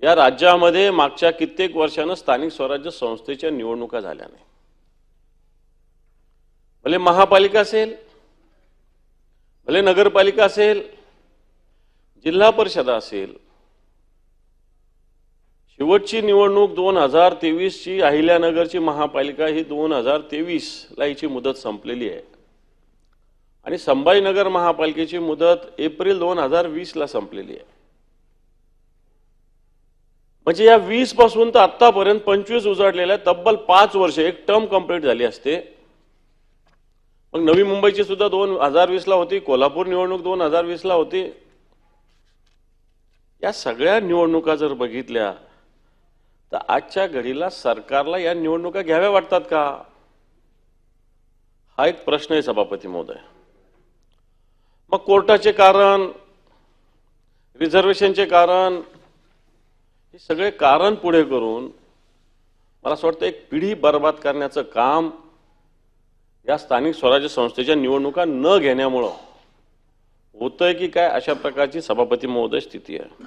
या राज्यामध्ये मागच्या कित्येक वर्षांनं स्थानिक स्वराज्य संस्थेच्या निवडणुका झाल्या नाही। भले महापालिका असेल, भले नगरपालिका असेल, जिल्हा परिषद असेल, शेवटची निवडणूक 2023 ची अहिल्यानगरची महापालिका ही 2023 ला हिची मुदत संपलेली आहे आणि संभाजीनगर महापालिकेची मुदत एप्रिल 2020 ला संपलेली आहे। म्हणजे या 20 पासून तर आतापर्यंत 25 उजाडलेल्या तब्बल 5 वर्ष एक टर्म कंप्लीट झाली असते। मग नवी मुंबईची सुद्धा 2020 ला होती, कोल्हापूर निवडणूक 2020 ला होती। या सगळ्या निवडणुका जर बघितल्या तर आजच्या घडीला सरकारला या निवडणुका घ्याव्या वाटतात का, हा एक प्रश्न आहे सभापती महोदय। मग कोर्टाचे कारण, रिझर्वेशनचे कारण, हे सगळे कारण पुढे करून मला असं वाटतं एक पिढी बर्बाद करण्याचं काम या स्थानिक स्वराज्य संस्थेच्या निवडणुका न घेण्यामुळे होतंय की काय, अशा प्रकारची सभापती महोदय स्थिती आहे।